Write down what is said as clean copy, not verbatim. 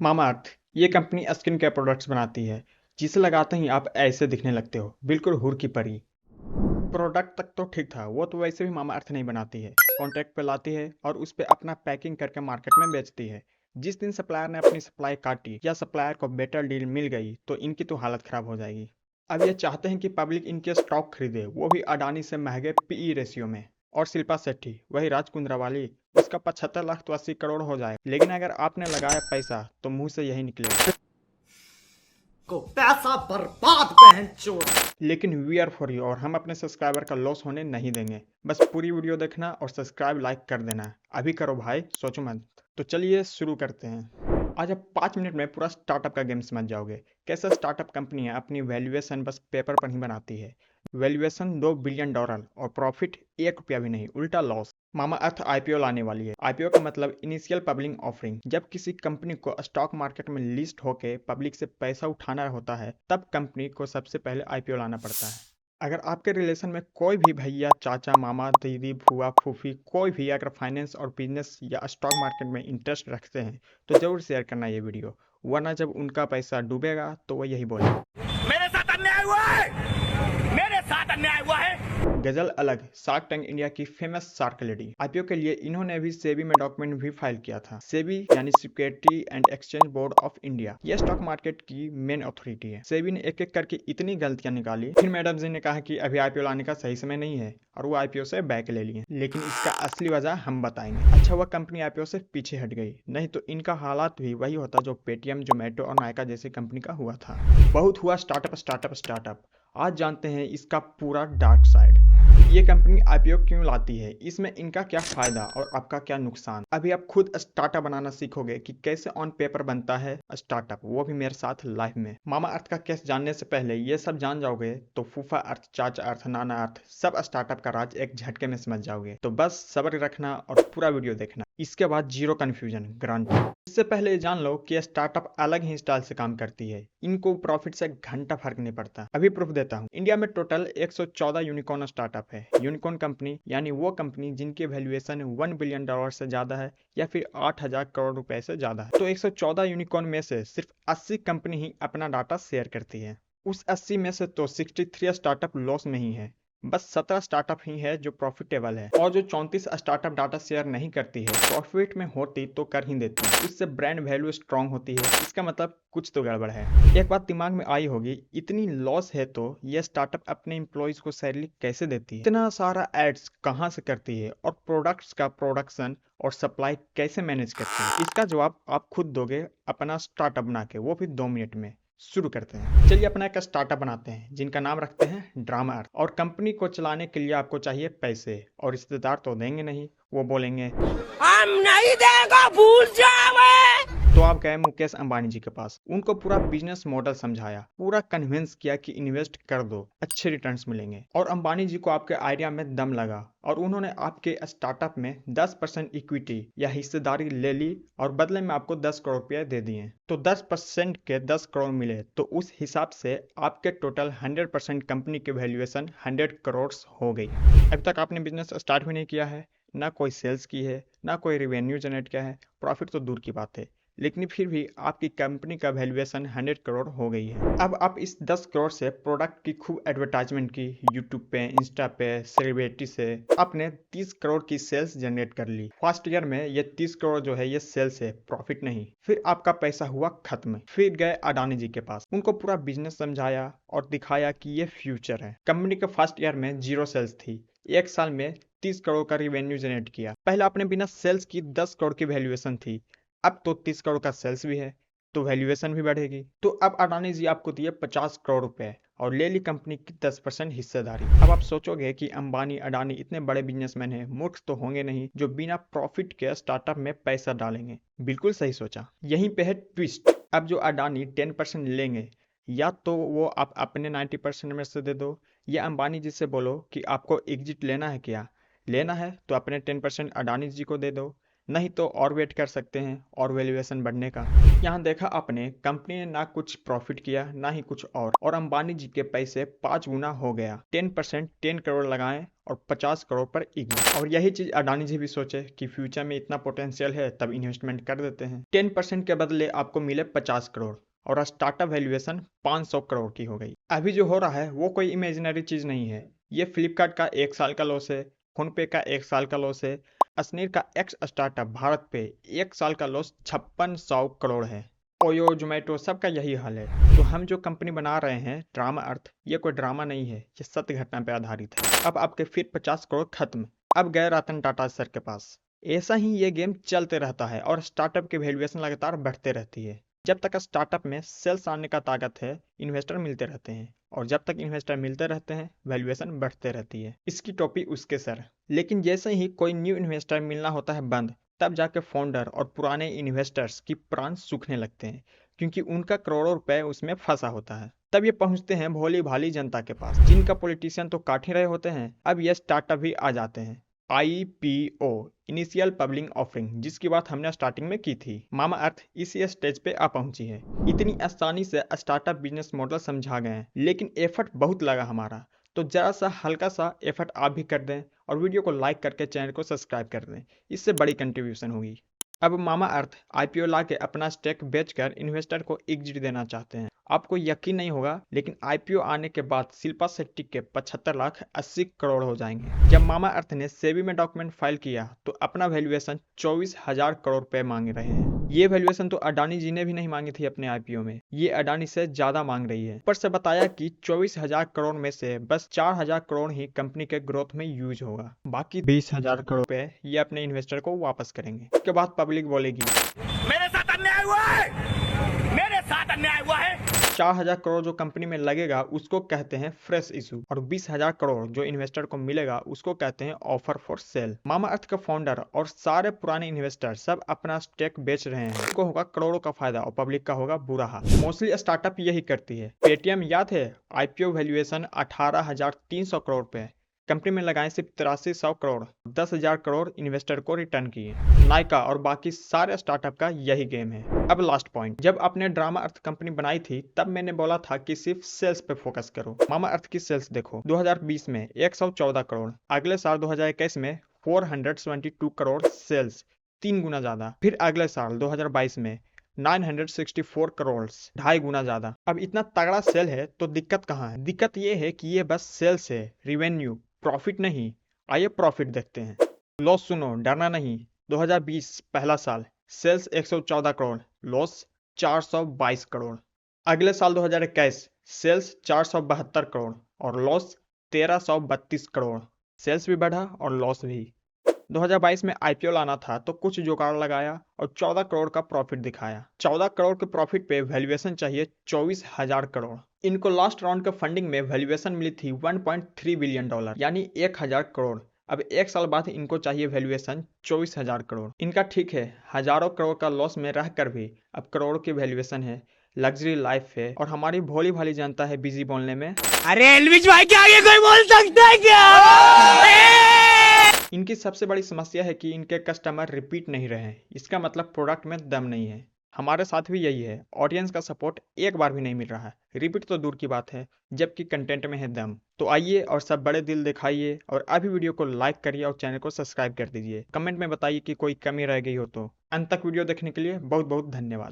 Mamaearth ये company skin care products बनाती है जिसे लगाते ही आप ऐसे दिखने लगते हो, बिल्कुल हूर की परी। प्रोडक्ट तक तो ठीक था, वो तो वैसे भी मामाअर्थ नहीं बनाती है, कॉन्ट्रैक्ट पे लाती है और उस पे अपना पैकिंग करके मार्केट में बेचती है। जिस दिन सप्लायर ने अपनी सप्लाई काटी या सप्लायर को बेटर डील मिल गई तो इनकी तो हालत खराब हो जाएगी। अब ये चाहते हैं कि पब्लिक इनके स्टॉक खरीदे, वो भी अडानी से महंगे पीई रेशियो में। और शिल्पा शेट्टी वही राज कुंद्रावाली, उसका 75 लाख तो 80 करोड़ हो जाए, लेकिन अगर आपने लगाया पैसा तो मुंह से यही निकलेगा को पैसा बर्बाद बहन चोद। लेकिन वी आर फॉर यू और हम अपने सब्सक्राइबर का लॉस होने नहीं देंगे। बस पूरी वीडियो देखना और सब्सक्राइब लाइक कर देना। अभी करो भाई, सोचो मत। तो चलिए शुरू करते हैं। आज आप 5 मिनट में पूरा स्टार्टअप का गेम समझ जाओगे। कैसे स्टार्टअप कंपनियां अपनी वैल्यूएशन बस पेपर पर ही बनाती है। वैल्यूएशन $2 बिलियन और प्रॉफिट ₹1 भी नहीं, उल्टा लॉस। मामा अर्थ आईपीओ लाने वाली है। आईपीओ का मतलब इनिशियल पब्लिक ऑफरिंग। जब किसी कंपनी को स्टॉक मार्केट में लिस्ट होके पब्लिक से पैसा उठाना होता है तब कंपनी को सबसे पहले आईपीओ लाना पड़ता है। अगर आपके रिलेशन में कोई भी भैया, चाचा, मामा, दीदी, फूआ, फूफी कोई भी अगर फाइनेंस और बिजनेस या स्टॉक मार्केट में इंटरेस्ट रखते हैं तो जरूर शेयर करना ये वीडियो, वरना जब उनका पैसा डूबेगा तो वो यही बोले मेरे साथ अन्याय हुआ है, मेरे साथ अन्याय हुआ है। गजल अलग। शार्क टैंक इंडिया की फेमस शार्क लेडी। आईपीओ के लिए इन्होंने भी सेबी में डॉक्यूमेंट भी फाइल किया था। सेबी यानी security and exchange board of India, यह स्टॉक मार्केट की मेन अथॉरिटी है। सेबी ने एक एक करके इतनी गलतियां निकाली, फिर मैडम जी ने कहा कि अभी आईपीओ लाने का सही समय नहीं है और वो आईपीओ से बैक ले लिए। लेकिन इसका असली वजह हम बताएंगे। अच्छा, वह कंपनी आईपीओ से पीछे हट गई, नहीं तो इनका हालात भी वही होता जो पेटीएम, जोमेटो और नायका जैसी कंपनी का हुआ था। बहुत हुआ स्टार्टअप स्टार्टअप स्टार्टअप। आज जानते हैं इसका पूरा डार्क साइड। ये कंपनी आईपीओ क्यों लाती है, इसमें इनका क्या फायदा और आपका क्या नुकसान। अभी आप खुद स्टार्टअप बनाना सीखोगे कि कैसे ऑन पेपर बनता है स्टार्टअप, वो भी मेरे साथ लाइव में। मामा अर्थ का केस जानने से पहले ये सब जान जाओगे तो फूफा अर्थ, चाचा अर्थ, नाना अर्थ, सब स्टार्टअप का राज एक झटके में समझ जाओगे। तो बस सब्र रखना और पूरा वीडियो देखना, इसके बाद जीरो कंफ्यूजन गारंटी। इससे पहले जान लो कि स्टार्टअप अलग ही स्टाइल से काम करती है, इनको प्रॉफिट से घंटा फर्क नहीं पड़ता। अभी प्रूफ देता हूँ। इंडिया में टोटल 114 यूनिकॉर्न स्टार्टअप है। यूनिकॉर्न कंपनी यानी वो कंपनी जिनकी वैल्यूएशन $1 बिलियन से ज्यादा है या फिर 8,000 करोड़ रुपए से ज्यादा है। तो 114 यूनिकॉर्न में से सिर्फ 80 कंपनी ही अपना डाटा शेयर करती है। उस 80 में से तो 63 स्टार्टअप लॉस में ही है, बस 17 स्टार्टअप ही है जो प्रॉफिटेबल है। और जो 34 स्टार्टअप डाटा शेयर नहीं करती है, प्रॉफिट में होती तो कर ही देती है। उससे ब्रांड वैल्यू स्ट्रांग होती है, इसका मतलब कुछ तो गड़बड़ है। एक बात दिमाग में आई होगी, इतनी लॉस है तो ये स्टार्टअप अपने एम्प्लॉयज को सैलरी कैसे देती है, इतना सारा एड्स कहाँ से करती है और प्रोडक्ट्स का प्रोडक्शन और सप्लाई कैसे मैनेज करती है। इसका जवाब आप खुद दोगे अपना स्टार्टअप बना के, वो भी 2 मिनट में। शुरू करते हैं। चलिए अपना एक स्टार्टअप बनाते हैं जिनका नाम रखते हैं ड्रामा अर्थ। और कंपनी को चलाने के लिए आपको चाहिए पैसे, और रिश्तेदार तो देंगे नहीं, वो बोलेंगे हम नहीं देगा, भूल जाओ। तो आप गए मुकेश अंबानी जी के पास, उनको पूरा बिजनेस मॉडल समझाया, पूरा कन्विंस किया कि इन्वेस्ट कर दो, अच्छे रिटर्न्स मिलेंगे। और अंबानी जी को आपके आइडिया में दम लगा और उन्होंने आपके स्टार्टअप में 10% इक्विटी या हिस्सेदारी ले ली और बदले में आपको 10 करोड़ रुपए दे दिए। तो 10% के 10 करोड़ मिले, तो उस हिसाब से आपके टोटल 100% कंपनी की वैल्यूएशन 100 करोड़ हो गई। अभी तक आपने बिजनेस स्टार्ट भी नहीं किया है, ना कोई सेल्स की है, ना कोई रिवेन्यू जनरेट किया है, प्रॉफिट तो दूर की बात है, लेकिन फिर भी आपकी कंपनी का वैल्यूएशन 100 करोड़ हो गई है। अब आप इस 10 करोड़ से प्रोडक्ट की खूब एडवर्टाइजमेंट की, यूट्यूब पे, इंस्टा पे, सेलिब्रिटी से आपने 30 करोड़ की सेल्स जनरेट कर ली। फर्स्ट ईयर में ये 30 करोड़ जो है ये सेल्स है, प्रॉफिट नहीं। फिर आपका पैसा हुआ खत्म। फिर गए अडानी जी के पास, उनको पूरा बिजनेस समझाया और दिखाया कि ये फ्यूचर है। कंपनी के फर्स्ट ईयर में 0 सेल्स थी, एक साल में 30 करोड़ का रिवेन्यू जनरेट किया। पहले आपने बिना सेल्स की 10 करोड़ की वैल्यूएशन थी, अब तो 30 करोड़ का सेल्स भी है तो वैल्यूएशन भी बढ़ेगी। तो अब अडानी जी आपको दिए 50 करोड़ रुपए और ले ली कंपनी की 10% हिस्सेदारी। अब आप सोचोगे कि अंबानी, अडानी इतने बड़े बिजनेसमैन हैं, मूर्ख तो होंगे नहीं जो बिना प्रॉफिट के स्टार्टअप में पैसा डालेंगे। बिल्कुल सही सोचा। यहीं पे है ट्विस्ट। अब जो अडानी 10% लेंगे, या तो वो आप अपने 90% में से दे दो, या अंबानी जी से बोलो कि आपको एग्जिट लेना है, क्या लेना है तो अपने 10% अडानी जी को दे दो, नहीं तो और वेट कर सकते हैं और वैल्यूएशन बढ़ने का। यहाँ देखा आपने, कंपनी ने ना कुछ प्रॉफिट किया ना ही कुछ और अंबानी जी के पैसे 5 गुना हो गया। 10% 10 करोड़ लगाएं और 50 करोड़ पर इग्नोर। और यही चीज अडानी जी भी सोचे कि फ्यूचर में इतना पोटेंशियल है तब इन्वेस्टमेंट कर देते हैं। 10% के बदले आपको मिले 50 करोड़ और स्टार्टअप वैल्यूएशन 500 करोड़ की हो गई। अभी जो हो रहा है वो कोई इमेजिनरी चीज नहीं है। ये फ्लिपकार्ट का 1 साल का लॉस है, फोनपे का 1 साल का लॉस है, असनीर का एक्स स्टार्टअप भारत पे 1 साल का लॉस 5600 करोड़ है। ओयो, जोमेटो, सबका यही हाल है। तो हम जो कंपनी बना रहे हैं ड्रामा अर्थ, ये कोई ड्रामा नहीं है, ये सत्य घटना पे आधारित है। अब आपके फिर 50 करोड़ खत्म। अब गए रतन टाटा सर के पास। ऐसा ही ये गेम चलते रहता है और स्टार्टअप की वैल्यूएशन लगातार बढ़ते रहती है। जब तक स्टार्टअप में सेल्स आने का ताकत है, इन्वेस्टर मिलते रहते हैं और जब तक इन्वेस्टर मिलते रहते हैं वैल्यूएशन बढ़ते रहती है। इसकी टोपी उसके सर। लेकिन जैसे ही कोई न्यू इन्वेस्टर मिलना होता है बंद, तब जाके फाउंडर और पुराने इन्वेस्टर्स की प्राण सूखने लगते हैं, क्योंकि उनका करोड़ों रुपए उसमें फंसा होता है। तब ये पहुंचते हैं भोली भाली जनता के पास, जिनका पॉलिटिशियन तो काट ही रहे होते हैं। अब ये स्टार्टअप भी आ जाते हैं। IPO, इनिशियल पब्लिक ऑफरिंग, जिसकी बात हमने स्टार्टिंग में की थी, मामा अर्थ इसी स्टेज पे आ पहुंची है। इतनी आसानी से स्टार्टअप बिजनेस मॉडल समझा गए हैं, लेकिन एफर्ट बहुत लगा हमारा। तो जरा सा हल्का सा एफर्ट आप भी कर दें और वीडियो को लाइक करके चैनल को सब्सक्राइब कर दें, इससे बड़ी कंट्रीब्यूशन होगी। अब मामा अर्थ IPO ला के अपना स्टेक बेचकर इन्वेस्टर को एग्जिट देना चाहते हैं। आपको यकीन नहीं होगा, लेकिन IPO आने के बाद शिल्पा शेट्टी के 75 लाख 80 करोड़ हो जाएंगे। जब मामा अर्थ ने सेबी में डॉक्यूमेंट फाइल किया तो अपना वैल्यूएशन 24,000 करोड़ रुपए मांग रहे हैं। ये वैल्यूएशन तो अडानी जी ने भी नहीं मांगी थी अपने IPO में, ये अडानी से ज्यादा मांग रही है। ऊपर से बताया कि 24,000 करोड़ में से बस 4,000 करोड़ ही कंपनी के ग्रोथ में यूज होगा, बाकी 20,000 करोड़ रुपए ये अपने इन्वेस्टर को वापस करेंगे। उसके बाद पब्लिक बोलेगी मेरे साथ अन्याय हुआ है, मेरे साथ अन्याय हुआ है। 4,000 करोड़ जो कंपनी में लगेगा उसको कहते हैं फ्रेश इशू, और 20,000 करोड़ जो इन्वेस्टर को मिलेगा उसको कहते हैं ऑफर फॉर सेल। मामा अर्थ का फाउंडर और सारे पुराने इन्वेस्टर सब अपना स्टेक बेच रहे हैं। उनको होगा करोड़ों का फायदा और पब्लिक का होगा बुरा हाल। मोस्टली स्टार्टअप यही करती है। पेटीएम याद है, IPO वैल्यूएशन 18,300 करोड़ पे, कंपनी में लगाए सिर्फ 8300 करोड़, 10,000 करोड़ इन्वेस्टर को रिटर्न किए। नायका और बाकी सारे स्टार्टअप का यही गेम है। अब लास्ट पॉइंट, जब आपने ड्रामा अर्थ कंपनी बनाई थी तब मैंने बोला था कि सिर्फ सेल्स पे फोकस करो। मामा अर्थ की सेल्स देखो, 2020 में 114 करोड़, अगले साल 2021 में 472 करोड़ सेल्स, 3 गुना ज्यादा। फिर अगले साल 2022 में 964 करोड़, 2.5 गुना ज्यादा। अब इतना तगड़ा सेल है तो दिक्कत कहाँ है? दिक्कत ये है कि ये बस सेल्स है, रिवेन्यू, प्रॉफिट नहीं। आइए प्रॉफिट देखते हैं। लॉस सुनो, डरना नहीं। 2020 पहला साल, सेल्स 114 करोड़, लॉस 422 करोड़। अगले साल 2021 सेल्स 472 करोड़ और लॉस 1332 करोड़। सेल्स भी बढ़ा और लॉस भी। 2022 में IPO लाना था तो कुछ जुगाड़ लगाया और 14 करोड़ का प्रॉफिट दिखाया। 14 करोड़ के प्रॉफिट पे वैल्यूएशन चाहिए 24,000 करोड़। इनको लास्ट राउंड के फंडिंग में वैल्यूएशन मिली थी $1.3 बिलियन, यानी 1,000 करोड़। अब 1 साल बाद इनको चाहिए वैल्यूएशन 24,000 करोड़। इनका ठीक है, हजारों करोड़ का लॉस में रहकर भी अब करोड़ की वैल्यूएशन है, लग्जरी लाइफ है और हमारी भोली भाली जनता है बिजी बोलने में। अरे एलविश भाई के आगे कोई बोल सकता है क्या? इनकी सबसे बड़ी समस्या है कि इनके कस्टमर रिपीट नहीं रहे हैं। इसका मतलब प्रोडक्ट में दम नहीं है। हमारे साथ भी यही है, ऑडियंस का सपोर्ट एक बार भी नहीं मिल रहा है। रिपीट तो दूर की बात है, जबकि कंटेंट में है दम। तो आइए और सब बड़े दिल दिखाइए और अभी वीडियो को लाइक करिए और चैनल को सब्सक्राइब कर दीजिए। कमेंट में बताइए कि कोई कमी रह गई हो तो। अंत तक वीडियो देखने के लिए बहुत बहुत धन्यवाद।